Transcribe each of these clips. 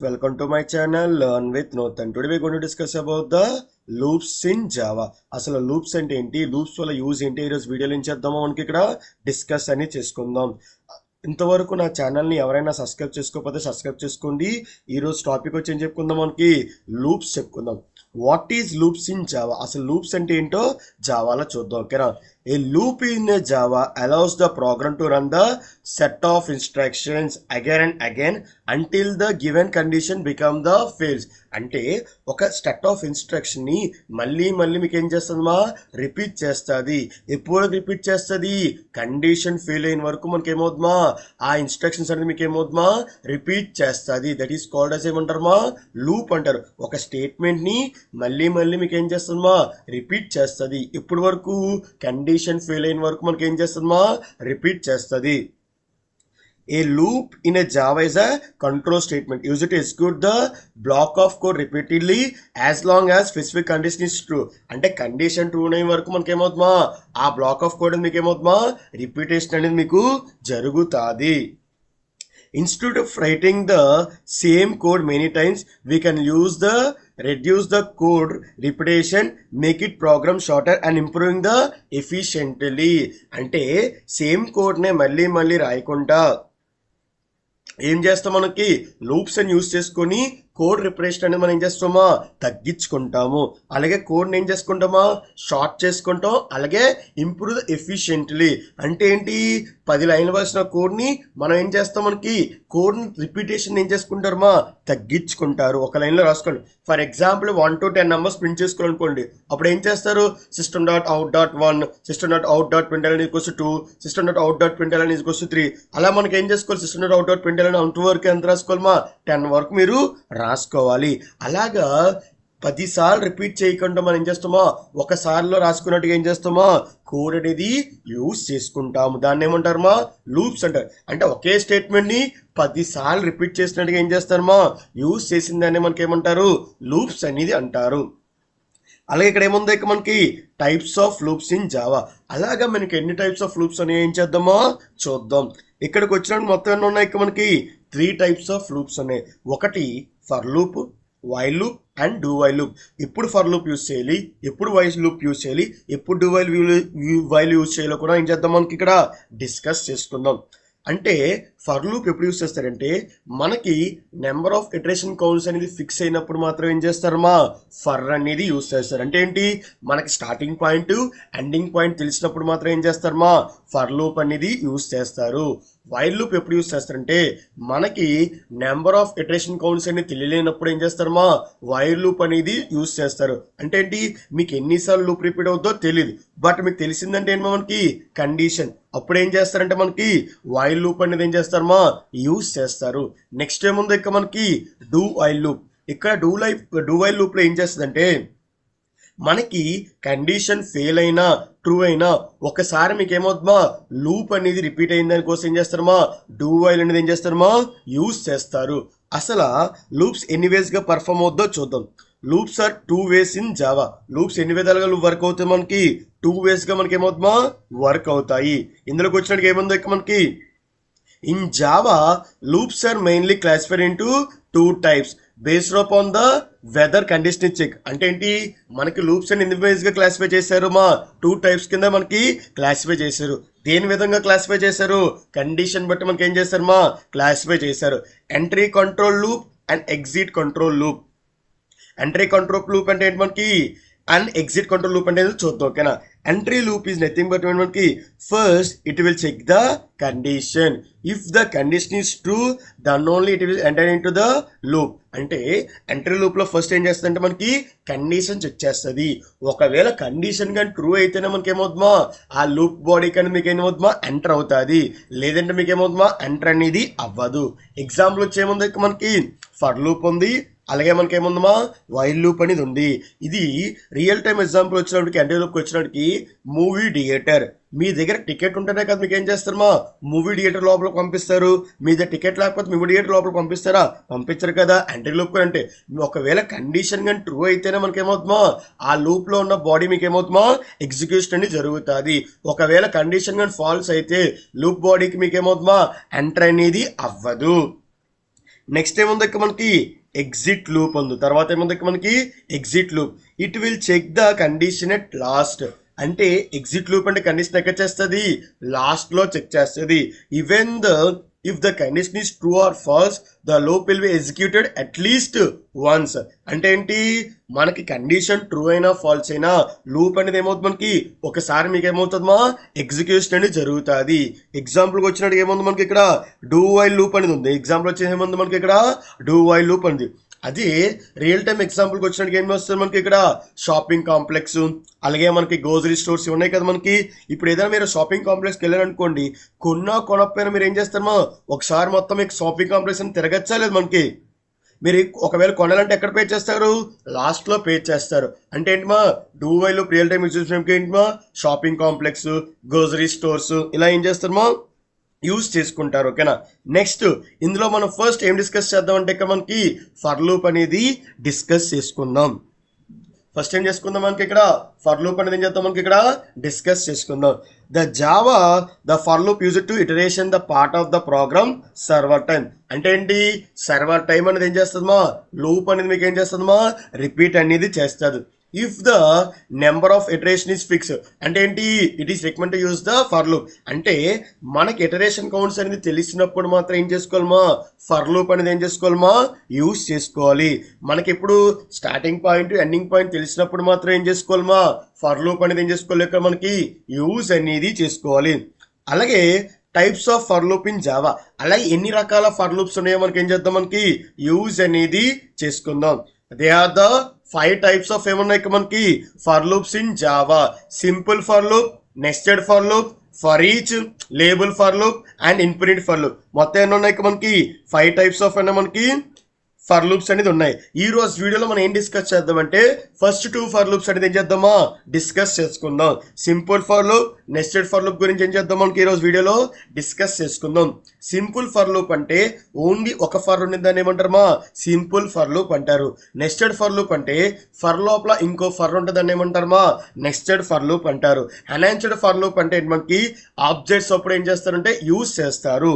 Welcome to my channel Learn with Nothan. Today we're going to discuss about the loops in Java. అసలు loops అంటే ఏంటి, loops వల్ల use ఏంటి, ఈరోజు వీడియోలో ఏం చేద్దామో మనకి ఇక్కడ డిస్కస్ అని చేసుకుందాం. ఇంతవరకు నా ఛానల్ని ఎవరైనా సబ్స్క్రైబ్ చేసుకోకపోతే సబ్స్క్రైబ్ చేసుకోండి. ఈరోజు టాపిక్ వచ్చి ఏం చెప్పుకుందాం, మనకి లూప్స్ చెప్పుకుందాం. What is loops in Java, అసలు లూప్స్ అంటే ఏంటో జావాలో చూద్దాం. ఓకేనా. A loop in Java allows the program to run the set of instructions again and again until the given condition become the fails. అంటే ఒక సెట్ ఆఫ్ ఇన్స్ట్రక్షన్ ని మళ్ళీ మీకు ఏం చేస్తుందమ్మా, రిపీట్ చేస్తుంది. ఎప్పుడు రిపీట్ చేస్తుంది, కండిషన్ ఫెయిల్ అయిన వరకు మనకి ఏమవుతుందమ్మా, ఆ ఇన్స్ట్రక్షన్స్ అనేది మీకు ఏమవుతుందమ్మా, రిపీట్ చేస్తుంది. దట్ ఈస్ కాల్డ్ as ఏమంటారమ్మా, లూప్ అంటారు. ఒక స్టేట్మెంట్ ని మళ్ళీ మీకు ఏం చేస్తుందమ్మా, రిపీట్ చేస్తుంది. ఇప్పుడు వరకు కండిషన్ ఫెయిల్ అయిన వరకు మనకి ఏం చేస్తుందమ్మా, రిపీట్ చేస్తుంది. A loop in a Java is a control statement used to execute the block of code repeatedly as long as specific condition is true. అంటే కండిషన్ ట్రూ అయిన వరకు మనకి ఏమవుతుందమ్మా, ఆ బ్లాక్ ఆఫ్ కోడ్ మీకు ఏమవుతుందమ్మా, రిపీటేషన్ అనేది మీకు జరుగుతుంది. Instead of writing the same code many times, we can reduce the code repetition, make it program shorter and improving the efficiently. అంటే సేమ్ కోడ్ నే మళ్ళీ రాయకుండా ఏం చేస్తాం, మనకి లూప్స్ అని యూజ్ చేసుకొని కోడ్ రిపరేషన్ అనేది మనం ఏం చేస్తామా, తగ్గించుకుంటాము. అలాగే కోడ్ని ఏం చేసుకుంటామా, షార్ట్ చేసుకుంటాం. అలాగే ఇంప్రూవ్ ద ఎఫిషియెంట్లీ అంటే ఏంటి, 10 లైన్లు వచ్చిన కోడ్ని మనం ఏం చేస్తాం, మనకి కోడ్ రిపీటేషన్ ఏం చేసుకుంటారమ్మా, తగ్గించుకుంటారు. ఒక లైన్లో రాసుకోండి. For example 1 to 10 numbers print చేసుకోవాలనుకోండి. అప్పుడు ఏం చేస్తారు, system.out.1 system.out.println = 2 system.out.println = 3 అలా మనకి ఏం చేసుకోవాలి, system.out.println అంతవరకు ఎంత రాసుకోవాలమ్మా, 10 వరకు మీరు రాసుకోవాలి. అలాగా 10 సార్లు రిపీట్ చేయకుండా మనం ఏం చేస్తామో, ఒకసారిలో రాసుకున్నట్టుగా ఏం చేస్తామో కోడ్ అనేది యూజ్ చేసుకుంటాము. దాన్ని ఏమంటారమ్మా, లూప్స్ అంటారు. అంటే ఒకే స్టేట్మెంట్ ని 10 సార్లు రిపీట్ చేసినట్టుగా ఏం చేస్తారమ్మా, యూజ్ చేసిందాన్ని మనకి ఏమంటారు, లూప్స్ అనేది అంటారు. అలాగే ఇక్కడ ఏముంది, ఇక మనకి types of loops in Java. అలాగా మనకి ఎన్ని టైప్స్ ఆఫ్ లూప్స్ అని ఏం చేద్దామో చూద్దాం. ఇక్కడికి వచ్చినప్పుడు మొత్తం ఎన్ని ఉన్నాయి, ఇక మనకి 3 టైప్స్ ఆఫ్ లూప్స్ ఉన్నాయి. ఒకటి for loop, while loop and do while loop. ఎప్పుడు ఫర్ లూప్ యూజ్ చేయాలి, ఎప్పుడు వైల్ లూప్ యూజ్ చేయాలి, ఎప్పుడు డూ వైల్ యూజ్ చేయాలో కూడా ఏం చేద్దాం, మనకి ఇక్కడ డిస్కస్ చేసుకుందాం. అంటే ఫర్ లూప్ ఎప్పుడు యూజ్ చేస్తారంటే, మనకి నెంబర్ ఆఫ్ ఇటరేషన్ కౌంట్స్ అనేది ఫిక్స్ అయినప్పుడు మాత్రం ఏం చేస్తారమ్మా, ఫర్ అనేది యూజ్ చేస్తారు. అంటే ఏంటి, మనకి స్టార్టింగ్ పాయింట్ ఎండింగ్ పాయింట్ తెలిసినప్పుడు మాత్రం ఏం చేస్తారమ్మా, ఫర్ లూప్ అనేది యూజ్ చేస్తారు. వైల్ లూప్ ఎప్పుడు యూజ్ చేస్తారంటే, మనకి నెంబర్ ఆఫ్ ఇటరేషన్ కౌంట్స్ అనేది తెలియలేనప్పుడు ఏం చేస్తారమ్మా, వైల్ లూప్ అనేది యూజ్ చేస్తారు. అంటే ఏంటి, మీకు ఎన్నిసార్లు లూప్ రిపీట్ అవుతుందో తెలియదు, బట్ మీకు తెలిసిందంటే ఏంటో మనకి కండిషన్. అప్పుడు ఏం చేస్తారంటే మనకి వైల్ లూప్ అనేది ఏం చేస్తారమ్మా, యూజ్ చేస్తారు. నెక్స్ట్ ఏముందో ఇక మనకి డూ వైల్ లూప్. ఇక్కడ డూ వైల్ లూప్ లో ఏం చేస్తుందంటే, మనకి కండిషన్ ఫెయిల్ అయినా ట్రూ అయినా ఒకసారి మీకు ఏమవుతుందమ్మా, లూప్ అనేది రిపీట్ అయిన దానికోసం ఏం చేస్తారమ్మా, డూ వైల్ అనేది ఏం చేస్తారమ్మా, యూజ్ చేస్తారు. అసలు లూప్స్ ఎన్ని వేస్ గా పర్ఫామ్ అవుతుందో చూద్దాం. Loops are 2 ways in Java. Loops ఎన్ని విధాలుగా వర్క్ అవుతాయి, మనకి 2 ways గా మనకి ఏమవుతుందమ్మా, వర్క్ అవుతాయి. ఇందులోకి వచ్చినట్టు ఏముందో ఇక మనకి, in Java loops are mainly classified into 2 types based upon the weather condition check. అంటే ఏంటి, మనకి లూప్స్ అని ఎన్ని వేస్ గా క్లాసిఫై చేశారు, మా 2 types కింద మనకి క్లాసిఫై చేశారు. దేని విధంగా క్లాసిఫై చేశారు, కండిషన్ బట్టి మనకి ఏం చేశారు మా, క్లాసిఫై చేశారు. Entry control loop and exit control loop. Entry control loop అంటే ఏంటి మనకి, అండ్ ఎగ్జిట్ కంట్రోల్ లూప్ అంటే చూద్దాం. ఓకేనా. Entry loop is nothing but మనకి first it will check the condition. If the condition is true then only it will enter in to the loop. అంటే entry loop లో first ఏం చేస్తుంది అంటే మనకి కండిషన్ చెక్ చేస్తుంది. ఒకవేళ కండిషన్ కానీ ట్రూ అయితేనే మనకి ఏమవుతుందా, ఆ లూప్ బాడీ కానీ మీకు ఏమవుతుందా, ఎంటర్ అవుతుంది. లేదంటే మీకు ఏమవుతుందా, ఎంటర్ అనేది అవ్వదు. ఎగ్జాంపుల్ వచ్చి ఏముంది, మనకి ఫర్ లూప్ ఉంది, అలాగే మనకి ఏముందమ్మా, వైల్ లూప్ అనేది ఉంది. ఇది రియల్ టైమ్ ఎగ్జాంపుల్ వచ్చినప్పటికి, ఎంట్రీ లూప్కి వచ్చినప్పటికి మూవీ థియేటర్. మీ దగ్గర టికెట్ ఉంటేనే కదా మీకు ఏం చేస్తారమ్మా, మూవీ థియేటర్ లోపలికి పంపిస్తారు. మీ దగ్గర టికెట్ లేకపోతే మూవీ థియేటర్ లోపలికి పంపిస్తారా, పంపించరు కదా. ఎంట్రీ లూప్ అంటే ఒకవేళ కండిషన్ కానీ ట్రూ అయితేనే మనకి ఏమవుతుందా, ఆ లూప్ లో ఉన్న బాడీ మీకు ఏమవుతుందా, ఎగ్జిక్యూషన్ అనేది జరుగుతుంది. ఒకవేళ కండిషన్ కానీ ఫాల్స్ అయితే లూప్ బాడీకి మీకు ఏమవుతుందా, ఎంటర్ అనేది అవ్వదు. నెక్స్ట్ ఏముంది ఇక్కడ మనకి ఎగ్జిట్ లూప్ ఉంది. తర్వాత ఏముంది ఇక్కడ మనకి exit loop. It will check the condition at last. అంటే ఎగ్జిట్ లూప్ అంటే కండిషన్ ఎక్కడ చేస్తుంది, లాస్ట్ లో చెక్ చేస్తుంది. Even the if the condition is true or false the loop will be executed at least once. అంటే ఏంటి, మనకి కండిషన్ ట్రూ అయినా ఫాల్స్ అయినా లూప్ అనేది ఏమవుతుంది మనకి ఒకసారి మీకు ఏమవుతుందమ్మా ఎగ్జిక్యూషన్ అనేది జరుగుతుంది. ఎగ్జాంపుల్కి వచ్చినట్టు ఏముంది మనకి ఇక్కడ డూ వైల్ లూప్ అనేది ఉంది. ఎగ్జాంపుల్ వచ్చి ఏముంది మనకి ఇక్కడ డూ వైల్ లూప్ ఉంది. అది రియల్ టైమ్ ఎగ్జాంపుల్కి వచ్చినట్టు ఏం వస్తుంది మనకి ఇక్కడ షాపింగ్ కాంప్లెక్స్, అలాగే మనకి గ్రోసరీ స్టోర్స్ ఉన్నాయి కదా మనకి. ఇప్పుడు ఏదైనా మీరు షాపింగ్ కాంప్లెక్స్కి వెళ్ళారనుకోండి, కొనకపోయినా మీరు ఏం చేస్తారమ్మా ఒకసారి మొత్తం మీకు షాపింగ్ కాంప్లెక్స్ అని తిరగచ్చా లేదు మనకి. మీరు ఒకవేళ కొనాలంటే ఎక్కడ పే చేస్తారు, లాస్ట్లో పే చేస్తారు. అంటే ఏంటమ్మా డూ వైల్ రియల్ టైమ్ చూసినప్పుడు ఏంటమ్మా షాపింగ్ కాంప్లెక్స్, గ్రోసరీ స్టోర్స్ ఇలా ఏం చేస్తారమ్మా యూజ్ చేసుకుంటారు. ఓకేనా. నెక్స్ట్ ఇందులో మనం ఫస్ట్ ఏం డిస్కస్ చేద్దాం అంటే ఇక్కడ మనకి ఫర్ లూప్ అనేది డిస్కస్ చేసుకుందాం. ఫస్ట్ ఏం చేసుకుందాం మనకి ఇక్కడ ఫర్ లూప్ అనేది ఏం చేద్దాం మనకి ఇక్కడ డిస్కస్ చేసుకుందాం. The for loop use to iteration the part of the program server time. అంటే ఏంటి, సర్వర్ టైం అనేది ఏం చేస్తుందమ్మా లూప్ అనేది మీకు ఏం చేస్తుందమ్మా రిపీట్ అనేది చేస్తుంది. If the number of iteration is fix. అంటే ఏంటి, it is recommend to use the for loop. అంటే మనకి ఇటరేషన్ కౌంట్స్ అనేది తెలిసినప్పుడు మాత్రం ఏం చేసుకోవాలమ్మా ఫర్ లూప్ అనేది ఏం చేసుకోవాలమ్మా యూజ్ చేసుకోవాలి. మనకి ఇప్పుడు స్టార్టింగ్ పాయింట్ ఎండింగ్ పాయింట్ తెలిసినప్పుడు మాత్రం ఏం చేసుకోవాలమ్మా ఫర్ లూప్ అనేది ఏం చేసుకోవాలి ఇక్కడ మనకి యూజ్ అనేది చేసుకోవాలి. అలాగే types of for loop in Java. అలాగే ఎన్ని రకాల ఫర్ లూప్స్ ఉన్నాయో మనకి ఏం చేద్దాం మనకి యూజ్ అనేది చేసుకుందాం. They are the 5 types of ఏమున్నాయి మనకి for loops in Java. Simple for loop, nested for loop, for each, label for loop and infinite for loop. మొత్తం ఎన్ని ఉన్నాయి మనకి 5 టైప్స్ ఆఫ్ అన్న మనకి ఫర్ లూప్స్ అనేది ఉన్నాయి. ఈ రోజు వీడియోలో మనం ఏం డిస్కస్ చేద్దామంటే ఫస్ట్ 2 ఫర్ లూప్స్ అనేది ఏం చేద్దామా డిస్కస్ చేసుకుందాం. Simple for loop, nested for loop గురించి ఏం చేద్దాం మనకి ఈ రోజు వీడియోలో డిస్కస్ చేసుకుందాం. సింపుల్ ఫర్ లూప్ అంటే ఓన్లీ ఒక ఫర్ ఉండే దాన్ని ఏమంటారమ్మా సింపుల్ ఫర్ లూప్ అంటారు. నెస్టెడ్ ఫర్ లూప్ అంటే ఫర్ లోపల ఇంకో ఫర్ ఉంటే దాన్ని ఏమంటారమ్మా నెస్టెడ్ ఫర్ లూప్ అంటారు. ఎన్హాన్స్డ్ ఫర్ లూప్ అంటే మనకి ఆబ్జెక్ట్స్ అప్పుడు ఏం చేస్తారంటే యూజ్ చేస్తారు.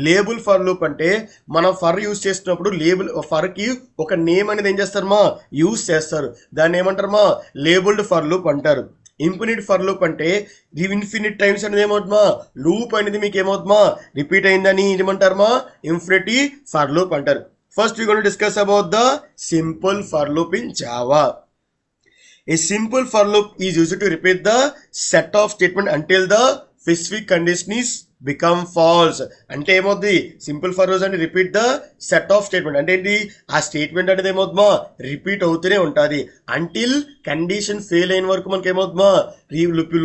లేబుల్ ఫర్ లూప్ అంటే మనం ఫర్ యూజ్ చేసినప్పుడు లేబుల్ ఫర్ కి ఒక నేమ్ అనేది ఏం చేస్తారమ్మా యూజ్ చేస్తారు. దాన్ని ఏమంటారమ్మా లేబుల్డ్ ఫర్ లూప్ అంటారు. ఇన్ఫినిట్ ఫర్ లూప్ అంటే ఇన్ఫినిట్ టైమ్స్ అనేది ఏమవుతుందా లూప్ అనేది మీకు ఏమవుతుందా రిపీట్ అయిందని ఏమంటారమ్మా ఇన్ఫినిటీ ఫర్ లూప్ అంటారు. First we gonna discuss about the simple for loop in Java. A simple for loop is used to repeat the set of statement until the specific condition is become false. అంటే ఏమవుతుంది simple for loop అంటే repeat the set of statement. అంటే ఏంటి ఆ statement అనేది ఏమవుతుందా repeat అవుతూనే ఉంటుంది until condition fail అయిన వరకు మనకి ఏమవుతుందా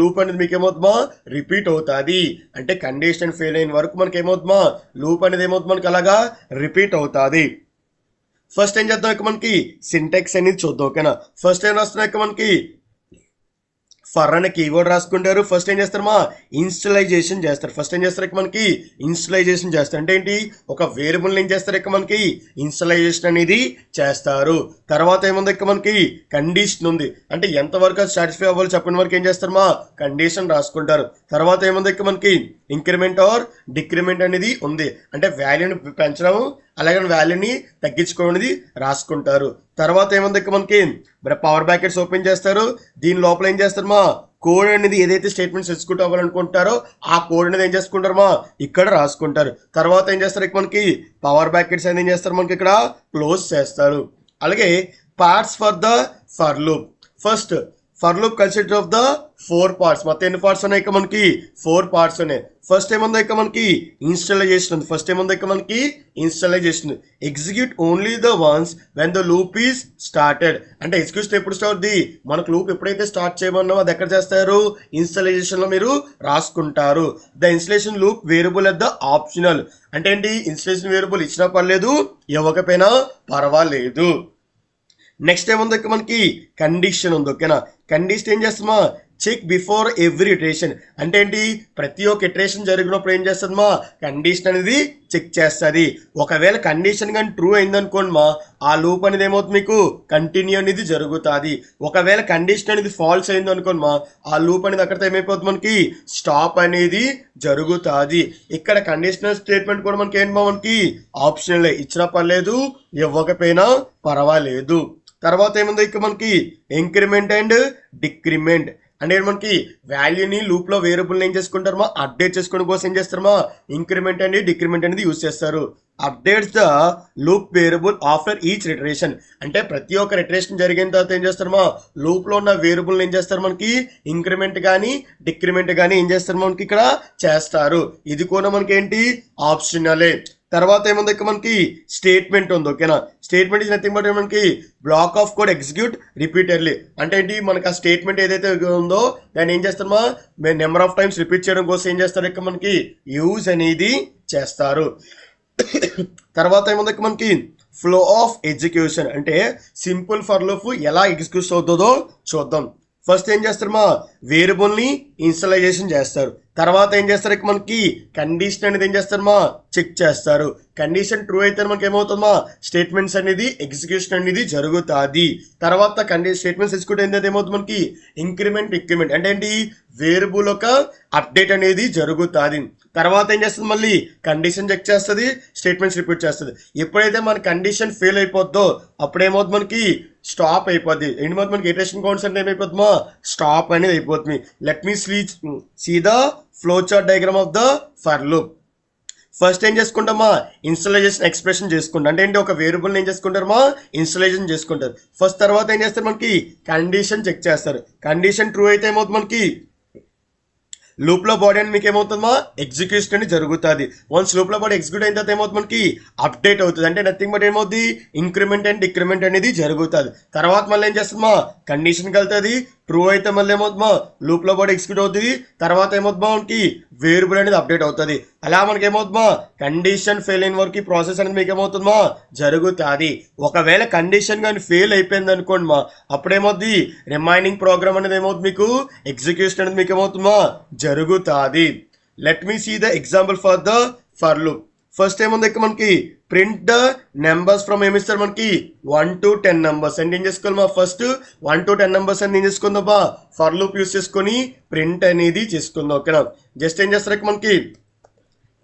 లూప్ అనేది మీకు ఏమవుతుందా రిపీట్ అవుతుంది. అంటే కండిషన్ ఫెయిల్ అయిన వరకు మనకి ఏమవుతుందా లూప్ అనేది ఏమవుతుంది మనకి అలాగా రిపీట్ అవుతుంది. ఫస్ట్ ఏం చేద్దాం ఇక్కడ మనకి సింటాక్స్ అనేది చూద్దాం. ఓకేనా. ఫస్ట్ ఏం రాస్తున్నాం ఇక్కడ మనకి ఫర్ అనే కీవర్డ్ రాసుకుంటారు. ఫస్ట్ ఏం చేస్తారమ్మా ఇన్స్టలైజేషన్ చేస్తారు. ఫస్ట్ ఏం చేస్తారు ఇక్కడ మనకి ఇన్స్టలైజేషన్ చేస్తారు. అంటే ఏంటి ఒక వేరియబుల్ ఏం చేస్తారు ఇక్కడ మనకి ఇన్స్టలైజేషన్ అనేది చేస్తారు. తర్వాత ఏముంది ఇక్కడ మనకి కండిషన్ ఉంది. అంటే ఎంతవరకు అది సాటిస్ఫై అవ్వాలి చెప్పిన వరకు ఏం చేస్తారమ్మా కండిషన్ రాసుకుంటారు. తర్వాత ఏముంది ఇక్కడ మనకి ఇంక్రిమెంట్ ఆర్ డిక్రిమెంట్ అనేది ఉంది. అంటే వాల్యూని పెంచడం అలాగే వాల్యూని తగ్గించుకోవడానికి రాసుకుంటారు. తర్వాత ఏముంది ఇక్కడ మనకి పవర్ బ్రాకెట్స్ ఓపెన్ చేస్తారు. దీని లోపల ఏం చేస్తారమ్మా కోడ్ అనేది ఏదైతే స్టేట్మెంట్స్ ఎగ్జిక్యూట్ అవ్వాలనుకుంటారో ఆ కోడ్ అనేది ఏం చేసుకుంటారమ్మా ఇక్కడ రాసుకుంటారు. తర్వాత ఏం చేస్తారు ఇక్కడ మనకి పవర్ బ్రాకెట్స్ అనేది ఏం చేస్తారు మనకి ఇక్కడ క్లోజ్ చేస్తారు. అలాగే parts for the for loop. First for loop consider of the 4 parts. మొత్తం ఎన్ని పార్ట్స్ ఉన్నాయి ఇక్కడ మనకి 4 పార్ట్స్ ఉన్నాయి. ఫస్ట్ ఏముంది ఇక్కడ మనకి ఇన్స్టాలైజేషన్ ఉంది. ఫస్ట్ ఏముంది ఇక్కడ మనకి initialisation. Execute only the once when the loop is started. అంటే ఎగ్జిక్యూషన్ ఎప్పుడు స్టార్ట్ అవుతుంది మనకు లూప్ ఎప్పుడైతే స్టార్ట్ చేయమన్నామో అది ఎక్కడ చేస్తారు ఇన్స్టాలైజేషన్ లో మీరు రాసుకుంటారు. The installation loop variable at the optional. అంటే ఏంటి ఇన్స్టలేషన్ వేరియబుల్ ఇచ్చినా పర్లేదు ఇవ్వకపోయినా పర్వాలేదు. నెక్స్ట్ ఏముంది ఇక్కడ మనకి కండిషన్ ఉంది. ఓకేనా. కండిషన్ ఏం చేస్తామా చెక్ బిఫోర్ ఎవ్రీ ఇటరేషన్ అంటే ఏంటి, ప్రతి ఒక్క ఇటరేషన్ జరిగినప్పుడు ఏం చేస్తుంది మా కండిషన్ అనేది చెక్ చేస్తుంది. ఒకవేళ కండిషన్ కానీ ట్రూ అయిందనుకోండి మా ఆ లూప్ అనేది ఏమవుతుంది మీకు కంటిన్యూ అనేది జరుగుతుంది. ఒకవేళ కండిషన్ అనేది ఫాల్స్ అయింది అనుకోండి మా ఆ లూప్ అనేది అక్కడితో ఏమైపోతుంది మనకి స్టాప్ అనేది జరుగుతుంది. ఇక్కడ కండిషనల్ స్టేట్మెంట్ కూడా మనకి ఏంటి మనకి ఆప్షనల్, ఇచ్చినా పర్లేదు ఇవ్వకపోయినా పర్వాలేదు. తర్వాత ఏముంది ఇక్కడ మనకి ఇంక్రిమెంట్ అండ్ డిక్రిమెంట్ అంటే మనకి వాల్యూని లూప్లో వేరియబుల్ని ఏం చేసుకుంటారు మా అప్డేట్ చేసుకోవడం కోసం ఏం చేస్తారు మా ఇంక్రిమెంట్ అండ్ డిక్రిమెంట్ అనేది యూజ్ చేస్తారు. Updates the loop variable after each iteration అంటే ప్రతి ఒక్క రిటరేషన్ జరిగిన తర్వాత ఏం చేస్తారు మా లూప్లో ఉన్న వేరియబుల్ని ఏం చేస్తారు మనకి ఇంక్రిమెంట్ కానీ డిక్రిమెంట్ కానీ ఏం చేస్తారు మనకి ఇక్కడ చేస్తారు. ఇది కూడా మనకి ఏంటి ఆప్షనలే. తర్వాత ఏముంది ఇక్కడ మనకి స్టేట్మెంట్ ఉంది. ఓకేనా, స్టేట్మెంట్ ఇస్ నథింగ్ బట్ మనకి black of code execute repeatedly అంటే ఏంటి మనకి ఆ స్టేట్మెంట్ ఏదైతే ఉందో దాన్ని ఏం చేస్తామా నెంబర్ ఆఫ్ టైమ్స్ రిపీట్ చేయడం కోసం ఏం చేస్తారు ఇక్కడ మనకి యూజ్ అనేది చేస్తారు. తర్వాత ఏముంది ఇక్కడ మనకి ఫ్లో ఆఫ్ ఎగ్జిక్యూషన్ అంటే సింపుల్ ఫర్ లూప్ ఎలా ఎగ్జిక్యూట్ అవుతుందో చూద్దాం. ఫస్ట్ ఏం చేస్తారు మా వేరియబుల్ని ఇన్స్టలైజేషన్ చేస్తారు. తర్వాత ఏం చేస్తారు ఇక్కడ మనకి కండిషన్ అనేది ఏం చేస్తారు మా చెక్ చేస్తారు. కండిషన్ ట్రూ అయితే మనకి ఏమవుతుందా స్టేట్మెంట్స్ అనేది ఎగ్జిక్యూషన్ అనేది జరుగుతుంది. తర్వాత స్టేట్మెంట్స్ ఎగ్జిక్యూట్ అయితే ఏమవుతుంది మనకి ఇంక్రిమెంట్ డిక్రిమెంట్ అంటే ఏంటి వేరియబుల్ ఒక అప్డేట్ అనేది జరుగుతుంది. తర్వాత ఏం చేస్తుంది మళ్ళీ కండిషన్ చెక్ చేస్తుంది, స్టేట్మెంట్స్ రిపీట్ చేస్తుంది. ఎప్పుడైతే మన కండిషన్ ఫెయిల్ అయిపోద్దో అప్పుడు ఏమవుతుంది మనకి స్టాప్ అయిపోద్ది. ఏంటి మనకి ఇటరేషన్ కౌంట్స్ అంటే ఏమైపోతుందా స్టాప్ అనేది అయిపోతుంది. Let me see the flow chart diagram of the for loop. First ఏం చేసుకుంటామా ఇన్స్టలైజేషన్ ఎక్స్ప్రెషన్ చేసుకుంటాం అంటే ఏంటి ఒక వేరియబుల్ని ఏం చేసుకుంటారమా ఇన్స్టలైజేషన్ చేసుకుంటారు. ఫస్ట్ తర్వాత ఏం చేస్తారు మనకి కండిషన్ చెక్ చేస్తారు. కండిషన్ ట్రూ అయితే ఏమవుతుంది మనకి లూప్లో బాడీ అని మీకు ఏమవుతుందా ఎగ్జిక్యూషన్ అని జరుగుతుంది. వన్స్ లూప్లో బాడీ ఎగ్జిక్యూట్ అయిన తర్వాత ఏమవుతుంది మనకి అప్డేట్ అవుతుంది అంటే నథింగ్ బట్ ఏమవుతుంది ఇంక్రిమెంట్ అండ్ డిక్రిమెంట్ అనేది జరుగుతుంది. తర్వాత మళ్ళీ ఏం చేస్తుందా కండిషన్కి వెళ్తుంది, ట్రూ అయితే మళ్ళీ ఏమవుతుందా లూప్లో బాడీ ఎగ్జిక్యూట్ అవుతుంది. తర్వాత ఏమవుతుందా మనకి వేరియబుల్ అనేది అప్డేట్ అవుతుంది. అలా మనకి ఏమవుతుందా కండిషన్ ఫెయిల్ అయిన వరకు ఈ ప్రాసెస్ అనేది మీకు ఏమవుతుందా జరుగుతుంది. ఒకవేళ కండిషన్ కానీ ఫెయిల్ అయిపోయింది అనుకోండి మా అప్పుడేమవుతుంది రిమైనింగ్ ప్రోగ్రామ్ అనేది ఏమవుతుంది మీకు ఎగ్జిక్యూషన్ అనేది మీకు ఏమవుతుందా జరుగుతుంది. Let me see the example for the for loop. First ఏముంది ఇక్కడ మనకి ప్రింట్ ద నెంబర్స్ ఫ్రమ్ ఏమి ఇస్తారు మనకి 1 to 10 నెంబర్స్ అంటే ఏం చేసుకోవాలి మా ఫస్ట్ 1 to 10 నెంబర్స్ అని ఏం చేసుకుందాం బా ఫర్ లూప్ యూస్ చేసుకొని ప్రింట్ అనేది చేసుకుందాం. ఓకేనా, జస్ట్ ఏం చేస్తారు మనకి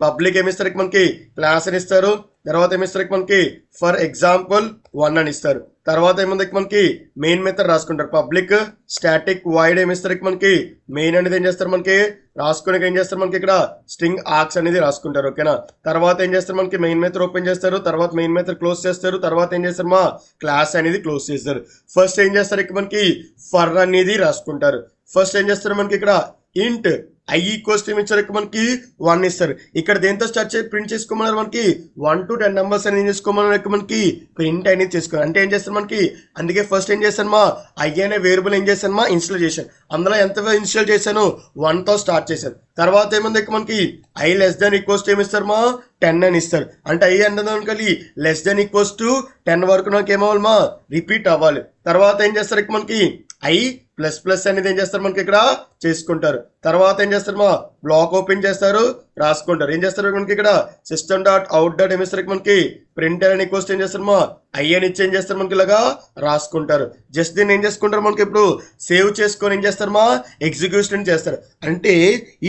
పబ్లిక్ ఏమి ఇస్తారు మనకి క్లాస్ అని ఇస్తారు. తర్వాత ఏమి ఇస్తారు మనకి ఫర్ ఎగ్జాంపుల్ 1 అని ఇస్తారు. తర్వాత ఏముంది మనకి మెయిన్ మెథడ్ రాసుకుంటారు. పబ్లిక్ స్టాటిక్ వైడ్ ఏమి ఇస్తారు మనకి మెయిన్ అనేది ఏం చేస్తారు మనకి రాసుకుని ఏం చేస్తారు మనకి ఇక్కడ స్ట్రింగ్ ఆర్క్స్ అనేది రాసుకుంటారు. ఓకేనా, తర్వాత ఏం చేస్తారు మనకి మెయిన్ మెథడ్ ఓపెన్ చేస్తారు, తర్వాత మెయిన్ మెథడ్ క్లోజ్ చేస్తారు, తర్వాత ఏం చేస్తారు మా క్లాస్ అనేది క్లోజ్ చేస్తారు. ఫస్ట్ ఏం చేస్తారు ఇక్కడ మనకి ఫర్ అనేది రాసుకుంటారు. ఫస్ట్ ఏం చేస్తారు మనకి ఇక్కడ ఇంట్ ఐ ఈక్వల్స్ టు ఇచ్చారు మనకి 1 ఇస్తారు. ఇక్కడ దేంతో స్టార్ట్ చేసి ప్రింట్ చేసుకోమన్నారు మనకి 1 to 10 నెంబర్స్ అని ఏం చేసుకోమన్నారు మనకి ప్రింట్ అనేది చేసుకోవాలి అంటే ఏం చేస్తారు మనకి అందుకే ఫస్ట్ ఏం చేశాను మా ఐ అనే వేరియబుల్ ఏం చేశాను మా ఇన్స్టాల్ చేశాను. అందులో ఎంత ఇన్స్టాల్ చేశాను 1తో స్టార్ట్ చేశాను. తర్వాత ఏముంది మనకి I less than equals to ఏమి ఇస్తారు మా 10 అని ఇస్తారు అంటే ఐ అంటే లెస్ దాన్ ఈక్వల్స్ టు 10 వరకు నాకు ఏమవ్వాలి మా రిపీట్ అవ్వాలి. తర్వాత ఏం చేస్తారు మనకి ఐ ప్లస్ ప్లస్ అనేది ఏం చేస్తారు మనకి ఇక్కడ చేసుకుంటారు. తర్వాత ఏం చేస్తారు మా బ్లాక్ ఓపెన్ చేస్తారు రాసుకుంటారు. ఏం చేస్తారు మనకి ఇక్కడ సిస్టమ్ డాట్ అవుట్ డాట్ ఏమిస్తారు మనకి ప్రింట్ అని ఈక్వల్స్ ఏం చేస్తారు మా ఐ అని ఇచ్చి ఏం చేస్తారు మనకి ఇలాగా రాసుకుంటారు. జస్ట్ దీన్ని ఏం చేసుకుంటారు మనకి ఇప్పుడు సేవ్ చేసుకొని ఏం చేస్తారు మా ఎగ్జిక్యూషన్ చేస్తారు అంటే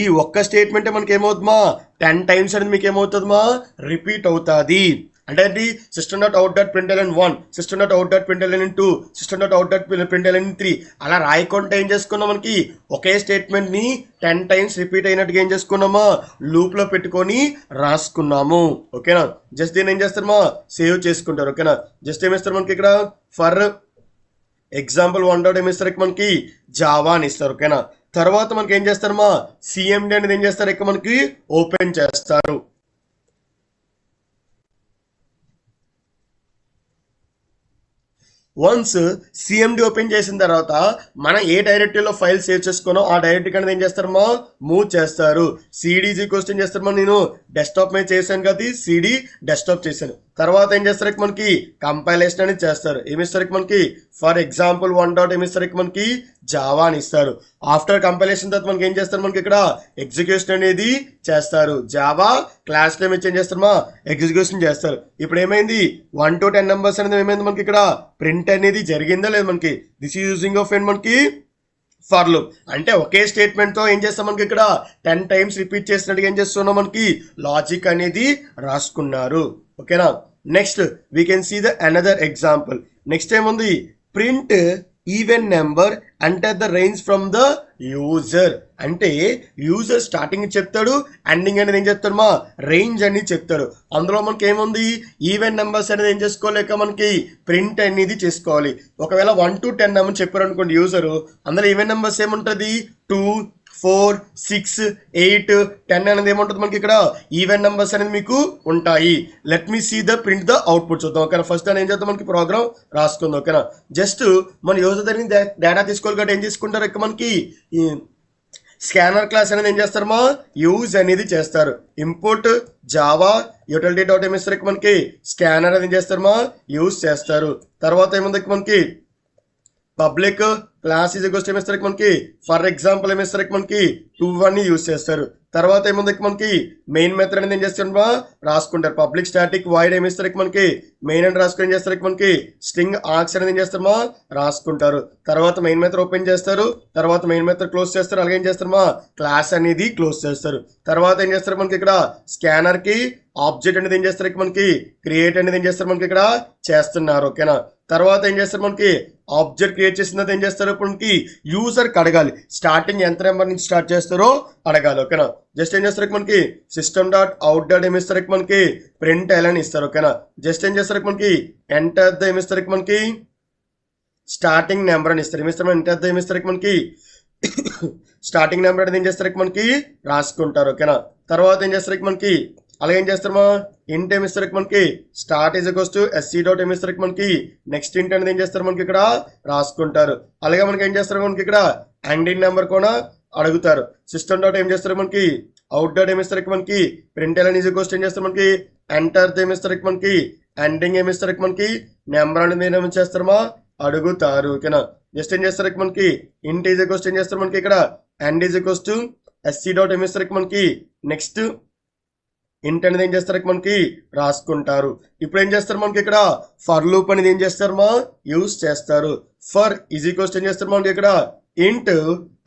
ఈ ఒక్క స్టేట్మెంట్ మనకి ఏమవుతుందా 10 టైమ్స్ అనేది మీకు ఏమవుతుంది మా రిపీట్ అవుతుంది. అంటే అది system dot out dot println 1, system dot out dot println 2, system dot out dot println 3 అలా రాయకుండా ఏం చేసుకున్నాం మనకి ఒకే స్టేట్మెంట్ని 10 టైమ్స్ రిపీట్ అయినట్టుగా ఏం చేసుకున్నామా లూప్లో పెట్టుకొని రాసుకున్నాము. ఓకేనా, జస్ట్ దీన్ని ఏం చేస్తారమ్మా సేవ్ చేసుకుంటారు. ఓకేనా, జస్ట్ ఏమిస్తారు మనకి ఇక్కడ ఫర్ ఎగ్జాంపుల్ 1 డాట్ ఏమిస్తారు మనకి జావా అని ఇస్తారు. ఓకేనా, తర్వాత మనకి ఏం చేస్తారమ్మా సిఎండి అనేది ఏం చేస్తారు ఇక్కడ మనకి ఓపెన్ చేస్తారు. వన్స్ సిఎండి ఓపెన్ చేసిన తర్వాత మనం ఏ డైరెక్టరీలో ఫైల్ సేవ్ చేసుకున్నాం ఆ డైరెక్టరీ అనేది ఏం చేస్తారమ్మా మూవ్ చేస్తారు. సిడి క్వశ్చన్ చేస్తారు మనం, నేను డెస్క్టాప్ మీద చేశాను కదా, సిడి డెస్క్టాప్ చేశాను. తర్వాత ఏం చేస్తారు మనకి కంపైలేషన్ అనేది చేస్తారు. ఏమిస్తారు మనకి ఫర్ ఎగ్జాంపుల్ 1 ఏమిస్తారు మనకి జావా అని ఇస్తారు. ఆఫ్టర్ కంపైలేషన్ తర్వాత మనకి ఏం చేస్తారు, మనకి ఇక్కడ ఎగ్జిక్యూషన్ అనేది చేస్తారు. జావా క్లాస్ నేమ్ ఇచ్చి ఏం చేస్తారమ్మా ఎగ్జిక్యూషన్ చేస్తారు. ఇప్పుడు ఏమైంది 1 to 10 నెంబర్స్ అనేది ఏమైంది మనకి ఇక్కడ ప్రింట్ అనేది జరిగిందా లేదు మనకి. దిస్ ఈజ్ యూజింగ్ ఆఫ్ ఏంటి మనకి ఫర్ లూప్. అంటే ఒకే స్టేట్మెంట్ తో ఏం చేస్తాం మనకి ఇక్కడ 10 times రిపీట్ చేసినట్టుగా ఏం చేస్తున్నాం మనకి లాజిక్ అనేది రాసుకున్నారు. ఓకేనా. Next we can see the another example. Next ఏముంది ప్రింట్ ఈవెన్ నెంబర్ అంటే the range from the user. అంటే యూజర్ స్టార్టింగ్ చెప్తాడు, ఎండింగ్ అనేది ఏం చెప్తాడు మా రేంజ్ అని చెప్తాడు. అందులో మనకి ఏముంది ఈవెన్ నెంబర్స్ అనేది ఏం చేసుకోలేక మనకి ప్రింట్ అనేది చేసుకోవాలి. ఒకవేళ 1 to 10 అని చెప్పారు అనుకోండి యూజరు, అందులో ఈవెన్ నెంబర్స్ ఏముంటుంది 2, 4, 6, 8, 10 అనేది ఏముంటుంది మనకి ఇక్కడ ఈవెన్ నెంబర్స్ అనేది మీకు ఉంటాయి. Let me see the print the output చూద్దాం. ఓకేనా. ఫస్ట్ అని ఏం చేద్దాం మనకి ప్రోగ్రామ్ రాసుకుందాం. ఓకేనా. జస్ట్ మన యూజర్ దగ్గర డేటా తీసుకోవాలి కాబట్టి ఏం చేసుకుంటారు ఇక్కడ మనకి స్కానర్ క్లాస్ అనేది ఏం చేస్తారమ్మా యూజ్ అనేది చేస్తారు. ఇంపోర్ట్ జావా యూటిలిటీ డాట్ ఏమిస్తారు మనకి స్కానర్ అనేది ఏం చేస్తారమ్మా యూజ్ చేస్తారు. తర్వాత ఏముంది మనకి పబ్లిక్ క్లాస్ ఈజ్ ఈక్వల్స్ ఏమిస్తారు మనకి ఫర్ ఎగ్జాంపుల్ ఏమిస్తారు మనకి 2 యూజ్ చేస్తారు. తర్వాత ఏముంది మనకి మెయిన్ మెథడ్ అనేది ఏం చేస్తారు రాసుకుంటారు. పబ్లిక్ స్టాటిక్ వైడ్ ఏమిస్తారు మనకి మెయిన్ అని రాసుకుని ఏం చేస్తారు మనకి స్ట్రింగ్ ఆర్క్స్ అనేది ఏం చేస్తారమ్మా రాసుకుంటారు. తర్వాత మెయిన్ మెథడ్ ఓపెన్ చేస్తారు, తర్వాత మెయిన్ మెథడ్ క్లోజ్ చేస్తారు. అలాగే ఏం చేస్తారమ్మా క్లాస్ అనేది క్లోజ్ చేస్తారు. తర్వాత ఏం చేస్తారు మనకి ఇక్కడ స్కానర్ కి ఆబ్జెక్ట్ అనేది ఏం చేస్తారు మనకి క్రియేట్ అనేది ఏం చేస్తారు మనకి ఇక్కడ చేస్తున్నారు. ఓకేనా. తర్వాత ఏం చేస్తారు మనకి ఆబ్జెక్ట్ క్రియేట్ చేసిన తర్వాత ఏం చేస్తారు మనకి యూజర్కి అడగాలి స్టార్టింగ్ ఎంత నెంబర్ నుంచి స్టార్ట్ చేస్తారో అడగాలి. ఓకేనా. జస్ట్ ఏం చేస్తారు మనకి సిస్టమ్ డాట్ అవుట్ డాట్ ఏమిస్తారు మనకి ప్రింట్ ఎల్ అని ఇస్తారు. ఓకేనా. జస్ట్ ఏం చేస్తారు మనకి ఎంటర్ ద ఏమిస్తారు మనకి స్టార్టింగ్ నెంబర్ అని ఇస్తారు. ఏమిస్తారు ఎంటర్ ద ఏమిస్తారు మనకి స్టార్టింగ్ నెంబర్ అనేది ఏం చేస్తారు మనకి రాసుకుంటారు. ఓకేనా. తర్వాత ఏం చేస్తారు మనకి అలాగే ఏం చేస్తారమ్మా ఇంట్ ఏమిస్తారు మనకి start is equals to SC dot ఏమిస్తారు మనకి నెక్స్ట్ ఇంట్ అనేది ఏం చేస్తారు మనకి ఇక్కడ రాసుకుంటారు. అలాగే మనకి ఏం చేస్తారు మనకి ఇక్కడ ఎండింగ్ నెంబర్ కూడా అడుగుతారు. సిస్టమ్ డాట్ ఏం చేస్తారు మనకి అవుట్ డాట్ ఏమిస్తారు మనకి ప్రింట్ ఎల్ ఈజ్ ఈక్వల్స్ ఏం చేస్తారు మనకి ఎంటర్ ఏమిస్తారు మనకి ఎండింగ్ ఏమిస్తారు మనకి నెంబర్ అనేది ఏమి చేస్తారమ్మా అడుగుతారు. ఓకేనా. జస్ట్ ఏం చేస్తారు మనకి ఇంట్ ఈజ్ ఈక్వల్స్ ఏం చేస్తారు మనకి ఇక్కడ end is equals to SC dot ఏమిస్తారు మనకి నెక్స్ట్ ఇంట్ అనేది ఏం చేస్తారు మనకి రాసుకుంటారు. ఇప్పుడు ఏం చేస్తారు మనకి ఇక్కడ ఫర్ లూప్ అనేది ఏం చేస్తారు మా యూజ్ చేస్తారు. ఫర్ ఈజ్ ఈక్వల్స్ ఏం చేస్తారు మనకి ఇక్కడ ఇంట్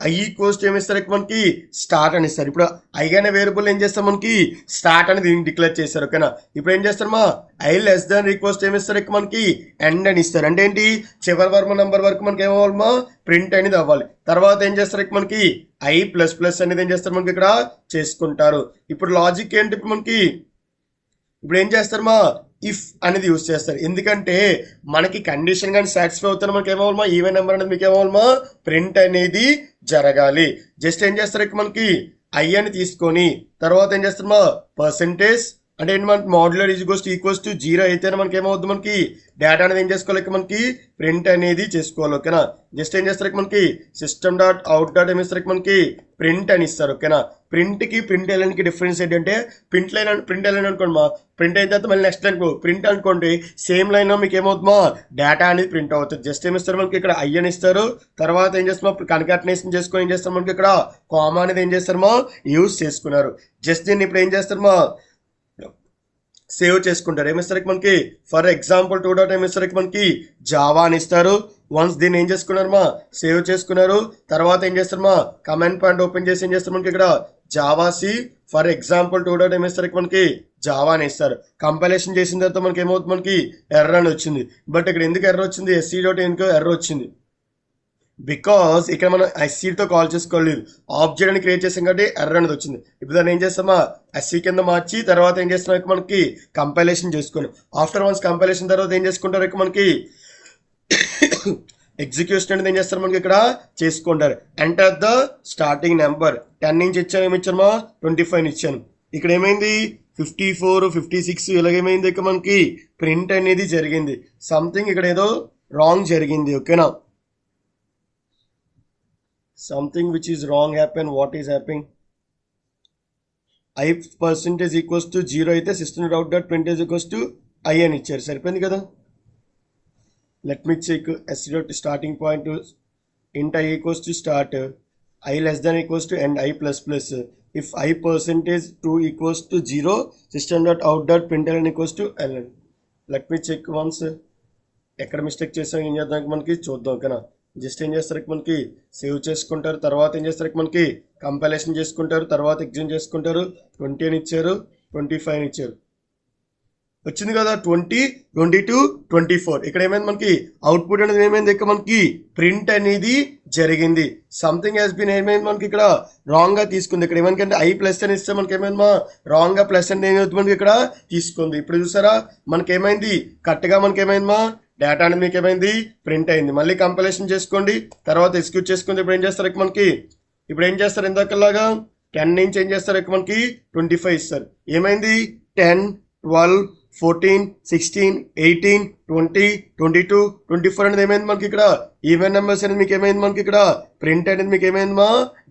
ఐ ఈక్వల్స్ ఏమిస్తారు మనకి స్టార్ట్ అని ఇస్తారు. ఇప్పుడు ఐ అనే వేరియబుల్ ఏం చేస్తారు మనకి స్టార్ట్ అనేది డిక్లేర్ చేస్తారు. ఓకేనా. ఇప్పుడు ఏం చేస్తారు మా ఐ లెస్ దాన్ ఈక్వల్స్ ఏమిస్తారు మనకి ఎండ్ అని ఇస్తారు. అంటే ఏంటి చివరి వరకు నెంబర్ వరకు మనకి ఏమవ్వాలి మా ప్రింట్ అనేది అవ్వాలి. తర్వాత ఏం చేస్తారు మనకి ఐ ప్లస్ ప్లస్ అనేది ఏం చేస్తారు మనకి ఇక్కడ చేసుకుంటారు. ఇప్పుడు లాజిక్ ఏంటి మనకి ఇప్పుడు ఏం చేస్తారు మా ఇఫ్ అనేది యూజ్ చేస్తారు. ఎందుకంటే మనకి కండిషన్ కానీ సాటిస్ఫై అవుతారు మనకి ఏమవ్వాలమా ఈవెన్ నెంబర్ అనేది మీకు ఏమవ్వాలమా ప్రింట్ అనేది జరగాలి. జస్ట్ ఏం చేస్తారు మనకి ఐ అని తీసుకొని తర్వాత ఏం చేస్తారమ్మా పర్సెంటేజ్ అంటే ఏంటి మనకి మాడ్యులర్ ఈక్వల్స్ టు 0 అయితేనే మనకి ఏమవుతుంది మనకి డేటా అనేది ఏం చేసుకోవాలి మనకి ప్రింట్ అనేది చేసుకోవాలి. ఓకేనా. జస్ట్ ఏం చేస్తారు మనకి సిస్టమ్ డాట్ అవుట్ డాట్ ఏమిస్తారు మనకి ప్రింట్ అని ఇస్తారు. ఓకేనా. ప్రింట్ కి ప్రింట్ ఎలైన్కి డిఫరెన్స్ ఏంటంటే ప్రింట్ ఎలైన్ అనుకోండి మా ప్రింట్ అయిన తర్వాత మళ్ళీ నెక్స్ట్ లైన్ ప్రింట్ అనుకోండి సేమ్ లైన్ మీకు ఏమవుతుంమా డేటా అనేది ప్రింట్ అవుతుంది. జస్ట్ ఏమిస్తారు మనకి ఇక్కడ ఐ అని ఇస్తారు. తర్వాత ఏం చేస్తామో కన్కాటినేషన్ చేసుకొని ఏం చేస్తారు మనకి ఇక్కడ కామా అనేది ఏం చేస్తారమో యూజ్ చేసుకున్నారు. జస్ట్ దీన్ని ఇప్పుడు ఏం చేస్తారమా సేవ్ చేసుకుంటారు. ఏమిస్తారు మనకి ఫర్ ఎగ్జాంపుల్ 2 డాట్ ఏమిస్తారు మనకి జావా అని ఇస్తారు. వన్స్ దీన్ని ఏం చేసుకున్నారు మా సేవ్ చేసుకున్నారు. తర్వాత ఏం చేస్తారు మా కమాండ్ పాయింట్ ఓపెన్ చేసి ఏం చేస్తారు మనకి ఇక్కడ Java C for example 2 dot ఏమిస్తారు మనకి జావా అని ఇస్తారు. కంపైలేషన్ చేసిన తర్వాత మనకి ఏమవుతుంది మనకి ఎర్రర్ అని వచ్చింది. బట్ ఇక్కడ ఎందుకు ఎర్రర్ వచ్చింది ఎస్సీ డాట్ ఎందుకు ఎర్రర్ వచ్చింది బికాస్ ఇక్కడ మనం ఎస్సీతో కాల్ చేసుకోలేదు ఆబ్జెక్ట్ అని క్రియేట్ చేసాం కాబట్టి ఎర్రర్ అనేది వచ్చింది. ఇప్పుడు దాన్ని ఏం చేస్తామా ఎస్సీ కింద మార్చి తర్వాత ఏం చేస్తున్నాం మనకి కంపైలేషన్ చేసుకొని ఆఫ్టర్ వన్స్ కంపైలేషన్ తర్వాత ఏం చేసుకుంటారు మనకి ఎగ్జిక్యూషన్ అనేది ఏం చేస్తారు మనకి ఇక్కడ చేసుకుంటారు. ఎంటర్ ద స్టార్టింగ్ నెంబర్ 10 నుంచి ఇచ్చాను ఏమి ఇచ్చాను 25 ఇచ్చాను. ఇక్కడ ఏమైంది 54 56 ఇలాగేమైంది ఇక్కడ మనకి ప్రింట్ అనేది జరిగింది. సంథింగ్ ఇక్కడ ఏదో రాంగ్ జరిగింది. ఓకేనా. Something which is wrong happen what is happening I percentage equals to 0 అయితే system dot dot print equals to I అని ఇచ్చారు. సరిపోయింది కదా. Let me check S dot starting point int I equals to start, I less than equals to end I plus plus. If I percentage 2 equals to 0, system dot out dot println equals to ln. Let me check once. ఎక్కడ mistake చేసాం ఏం చేద్దాం మనకి చూద్దాం. ఓకేనా. Just ఏం చేస్తారు మనకి సేవ్ చేసుకుంటారు. తర్వాత ఏం చేస్తారు మనకి కంపైలేషన్ చేసుకుంటారు. తర్వాత ఎగ్జామ్ చేసుకుంటారు. 20 అని ఇచ్చారు, 25 అని ఇచ్చారు. వచ్చింది కదా 20, 22, 24. ఇక్కడ ఏమైంది మనకి అవుట్పుట్ అనేది ఏమైంది ఇక్కడ మనకి ప్రింట్ అనేది జరిగింది. సంథింగ్ హ్యాస్ బీన్ ఏమైంది మనకి ఇక్కడ రాంగ్ గా తీసుకుంది. ఇక్కడ ఏమనుకంటే ఐ ప్లస్ అని ఇస్తే మనకి ఏమైంది రాంగ్ గా ప్లస్ అనేది ఏమవుతుంది మనకి ఇక్కడ తీసుకుంది. ఇప్పుడు చూసారా మనకి ఏమైంది కరెక్ట్ గా మనకి ఏమైంది డేటా అనేది మీకు ఏమైంది ప్రింట్ అయింది. మళ్ళీ కంపైలేషన్ చేసుకోండి, తర్వాత ఎగ్జిక్యూట్ చేసుకోండి. ఇప్పుడు ఏం చేస్తారు మనకి ఇప్పుడు ఏం చేస్తారు ఇందాకలాగా 10 నుంచి ఏం చేస్తారు ఇక్కడ మనకి 25 ఇస్తారు. ఏమైంది 10, 12, 14, 16, 18, 20, 22, 24 అనేది ఏమైంది మనకి ఇక్కడ ఈవెన్ నెంబర్స్ అనేది మీకు ఏమైంది మనకి ఇక్కడ ప్రింట్ అనేది మీకు ఏమైంది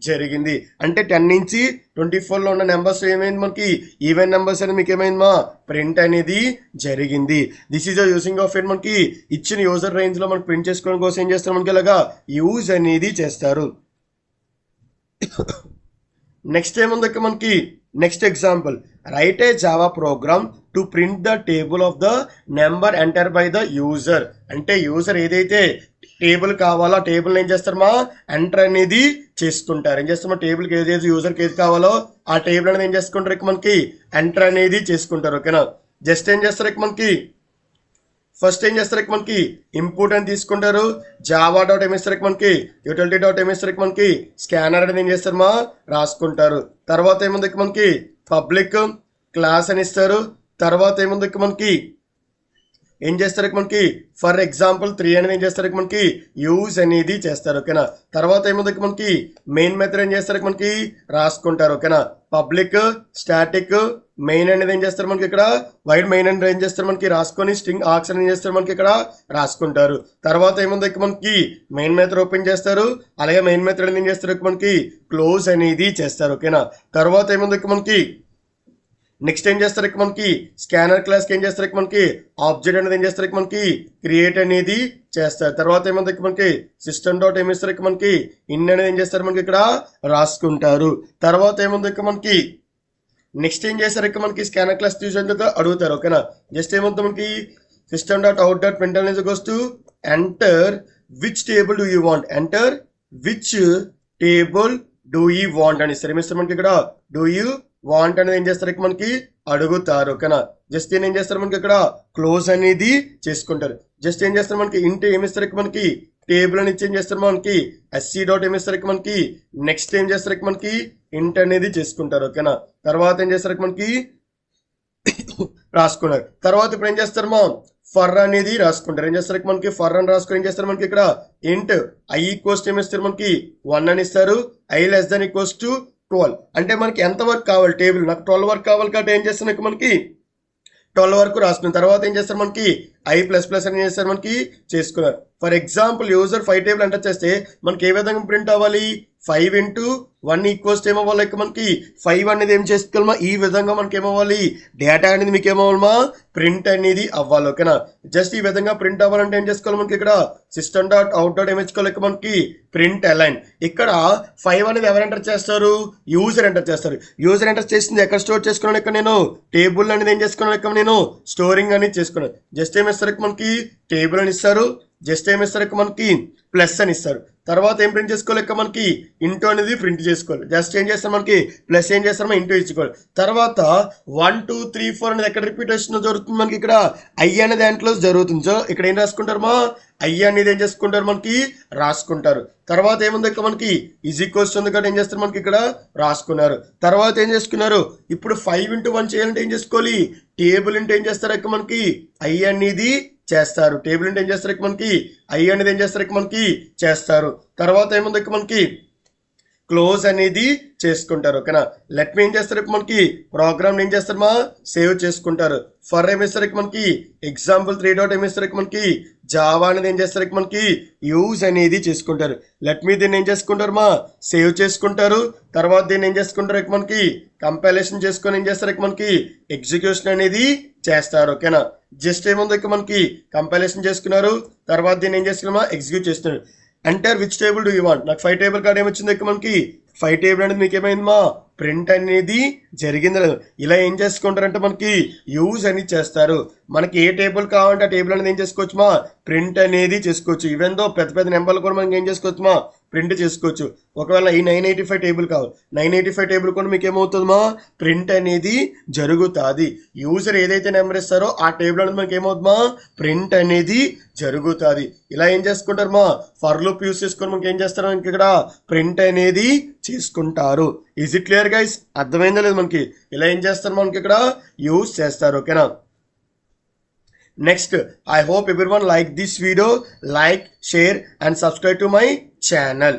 జరిగింది. అంటే 10 నుంచి 24 లో ఉన్న నెంబర్స్ ఏమైంది మనకి ఈవెన్ నెంబర్స్ అనేది మీకు ఏమైంది ప్రింట్ అనేది జరిగింది. దిస్ ఈజ్ యూజింగ్ ఆఫ్ మనకి ఇచ్చిన యూజర్ రేంజ్ లో మనకి ప్రింట్ చేసుకోవడం కోసం ఏం చేస్తారు మనకి ఇలాగా యూజ్ అనేది చేస్తారు. నెక్స్ట్ ఏముంది ఇక్కడ మనకి next example, right A Java programme to print the table of the number enter by the user. అంటే యూజర్ ఏదైతే టేబుల్ కావాలో ఆ టేబుల్ ఏం చేస్తారు ఎంటర్ అనేది చేసుకుంటారు. ఏం చేస్తామా టేబుల్కి ఏదైతే యూజర్కి ఏది కావాలో ఆ టేబుల్ అనేది ఏం చేసుకుంటారు ఇక మనకి ఎంటర్ అనేది చేసుకుంటారు. ఓకేనా. జస్ట్ ఏం చేస్తారు ఇక మనకి ఫస్ట్ ఏం చేస్తారు మనకి ఇంపుట్ అని తీసుకుంటారు. జావా డాట్ ఏం ఇస్తారు మనకి యూటిలిటీ డాట్ ఏం ఇస్తారు మనకి స్కానర్ అనేది ఏం చేస్తారు రాసుకుంటారు. తర్వాత ఏముంది మనకి పబ్లిక్ క్లాస్ అని ఇస్తారు. తర్వాత ఏముంది మనకి ఏం చేస్తారు మనకి ఫర్ ఎగ్జాంపుల్ 3 అనేది ఏం చేస్తారు మనకి యూజ్ అనేది చేస్తారు. ఓకేనా. తర్వాత ఏముంది మనకి మెయిన్ మెథడ్ ఏం చేస్తారు మనకి రాసుకుంటారు. ఓకేనా. పబ్లిక్ స్టాటిక్ మెయిన్ అనేది ఏం చేస్తారు మనకి ఇక్కడ వైడ్ మెయిన్ అనేది ఏం చేస్తారు మనకి రాసుకొని స్ట్రింగ్ ఆక్స్ అనేది ఏం చేస్తారు మనకి ఇక్కడ రాసుకుంటారు. తర్వాత ఏముంది మనకి మెయిన్ మెథడ్ ఓపెన్ చేస్తారు. అలాగే మెయిన్ మెథడ్ అనేది ఏం చేస్తారు మనకి క్లోజ్ అనేది చేస్తారు. ఓకేనా. తర్వాత ఏముంది మనకి నెక్స్ట్ ఏం చేస్తారు మనకి స్కానర్ క్లాస్కి ఏం చేస్తారు మనకి ఆబ్జెక్ట్ అనేది ఏం చేస్తారు మనకి క్రియేట్ అనేది చేస్తారు. తర్వాత ఏముంది మనకి సిస్టమ్ డాట్ ఏం ఇస్తారు మనకి ఇన్ అనేది ఏం చేస్తారు మనకి ఇక్కడ రాసుకుంటారు. తర్వాత ఏముంది మనకి నెక్స్ట్ ఏం చేస్తారు మనకి స్కానర్ క్లాస్ తీసుకుంటే అడుగుతారు. ఓకేనా. జస్ట్ ఏముంది మనకి system dot out dot print అనేది goes to enter which table do you want, enter which table do you want అని ఇస్తారు. ఏమిస్తారు మనకి ఇక్కడ డూ యూ వాంట్ అనేది ఏం చేస్తారు మనకి అడుగుతారు. ఓకేనా. జస్ట్ ఏం చేస్తారు మనకి ఇక్కడ క్లోజ్ అనేది చేసుకుంటారు. జస్ట్ ఏం చేస్తారు మనకి ఇంటి ఏమిస్తారు మనకి టేబుల్ అని ఇచ్చి ఏం చేస్తారు మనకి ఎస్సీ డాట్ ఏమిస్తారు మనకి నెక్స్ట్ ఏం చేస్తారు మనకి ఇంట్ అనేది చేసుకుంటారు. ఓకేనా. తర్వాత ఏం చేస్తారు మనకి రాసుకున్నారు. తర్వాత ఇప్పుడు ఏం చేస్తారు ఫర్ అనేది రాసుకుంటారు. ఏం చేస్తారు మనకి ఫర్ అని రాసుకుని ఏం చేస్తారు మనకి ఇక్కడ ఇంట్ ఐ ఈక్వల్స్ ఏమిస్తారు మనకి 1 అని ఇస్తారు. I less than equals to 12. అంటే మనకి ఎంత వర్క్ కావాలి టేబుల్ నాకు 12 వరకు కావాలి కాబట్టి ఏం చేస్తాను మనకి 12 వరకు రాసుకున్న తర్వాత ఏం చేస్తారు మనకి ఐ ప్లస్ ప్లస్ అని చేస్తారు మనకి చేసుకున్నారు. For example user 5 table enter చేస్తే మనకి ఏ విధంగా ప్రింట్ అవ్వాలి 5 into 1 ఈక్వల్స్ ఏమవ్వాలి మనకి 5 అనేది ఏం చేసుకోవాలమా ఈ విధంగా మనకి ఏమవ్వాలి డేటా అనేది మీకు ఏమవ్వాలమా ప్రింట్ అనేది అవ్వాలి. ఓకేనా. జస్ట్ ఈ విధంగా ప్రింట్ అవ్వాలంటే ఏం చేసుకోవాలి మనకి ఇక్కడ సిస్టమ్ డాట్ అవుట్ డాట్ ఏమిచ్చుకోవాలి మనకి ప్రింట్ అలైన్. ఇక్కడ 5 అనేది ఎవరు ఎంటర్ చేస్తారు యూజర్ ఎంటర్ చేస్తారు. యూజర్ ఎంటర్ చేసింది ఎక్కడ స్టోర్ చేసుకున్నాను ఇక్కడ నేను టేబుల్ అనేది ఏం చేసుకున్నాను ఇక్కడ నేను స్టోరింగ్ అనేది చేసుకున్నాను. జస్ట్ ఏమిస్తారు మనకి టేబుల్ అని ఇస్తారు. జస్ట్ ఏమిస్తారు మనకి ప్లస్ అని ఇస్తారు. తర్వాత ఏం ప్రింట్ చేసుకోవాలి మనకి ఇంటూ అనేది ప్రింట్ చేసుకోవాలి. జస్ట్ ఏం చేస్తాం మనకి ప్లస్ ఏం చేస్తామో ఇంటూ ఇచ్చుకోవాలి. తర్వాత 1 2 3 4 అనేది ఎక్కడ రిపీటేషన్ జరుగుతుంది మనకి ఇక్కడ ఐ అనే దాంట్లో జరుగుతుంది. సో ఇక్కడ ఏం రాసుకుంటారు ఐ అనేది ఏం చేసుకుంటారు మనకి రాసుకుంటారు. తర్వాత ఏముంది మనకి ఈజ్ ఈక్వల్స్ ఉంది కాబట్టి ఏం చేస్తారు మనకి ఇక్కడ రాసుకున్నారు. తర్వాత ఏం చేసుకున్నారు ఇప్పుడు 5 into 1 చేయాలంటే ఏం చేసుకోవాలి టేబుల్ ఇంటూ ఏం చేస్తారు మనకి ఐ అనేది చేస్తారు. టేబుల్ అంటే ఏం చేస్తారు మనకి ఐ అనేది ఏం చేస్తారు మనకి చేస్తారు. తర్వాత ఏముంది మనకి క్లోజ్ అనేది చేసుకుంటారు. ఓకేనా, లెట్ మీ ఏం చేస్తారు ఇప్పుడు మనకి ప్రోగ్రామ్ ఏం చేస్తారు మా సేవ్ చేసుకుంటారు. ఫర్ ఏం ఇస్తారు మనకి ఎగ్జాంపుల్ 3 డాట్ ఏం ఇస్తారు మనకి జావా అనేది ఏం చేస్తారు మనకి యూజ్ అనేది చేసుకుంటారు. లెట్ మీ దీన్ని ఏం చేసుకుంటారు మా సేవ్ చేసుకుంటారు. తర్వాత దీన్ని ఏం చేసుకుంటారు మనకి కంపైలేషన్ చేసుకొని ఏం చేస్తారు మనకి ఎగ్జిక్యూషన్ అనేది చేస్తారు. ఓకేనా, జస్ట్ ఏముంది ఇక్కడ మనకి కంపైలేషన్ చేసుకున్నారు. తర్వాత దీన్ని ఏం చేసుకున్నామా ఎగ్జిక్యూట్ చేస్తున్నారు. Enter which table do you want. నాకు 5 టేబుల్ కార్డ్ ఏమొచ్చింది ఇక్కడ మనకి 5 టేబుల్ అనేది మీకు ఏమైంది మా ప్రింట్ అనేది జరిగింది లేదు. ఇలా ఏం చేసుకుంటారంటే మనకి యూజ్ అనేది చేస్తారు. మనకి ఏ టేబుల్ కావాలంటే ఆ టేబుల్ అనేది ఏం చేసుకోవచ్చు మా ప్రింట్ అనేది చేసుకోవచ్చు. ఈవెన్ దో పెద్ద పెద్ద నెంబర్లు కూడా మనకి ఏం చేసుకోవచ్చు మా ప్రింట్ చేసుకోవచ్చు. ఒకవేళ ఈ 985 టేబుల్ కావాలి, 985 టేబుల్ కూడా మీకు ఏమవుతుంది మా ప్రింట్ అనేది జరుగుతుంది. యూజర్ ఏదైతే నెంబర్ ఇస్తారో ఆ టేబుల్ అనేది మనకి ఏమవుతుంది మా ప్రింట్ అనేది జరుగుతుంది. ఇలా ఏం చేసుకుంటారు మా ఫర్ లూప్ యూస్ చేసుకొని మనకి ఏం చేస్తారు మనకి ఇక్కడ ప్రింట్ అనేది చేసుకుంటారు. Is it clear guys? అర్థమైందా లేదు మనకి? ఇలా ఏం చేస్తారు మనకి ఇక్కడ యూజ్ చేస్తారు. ఓకేనా, next I hope everyone like this video, like, share and subscribe to my channel.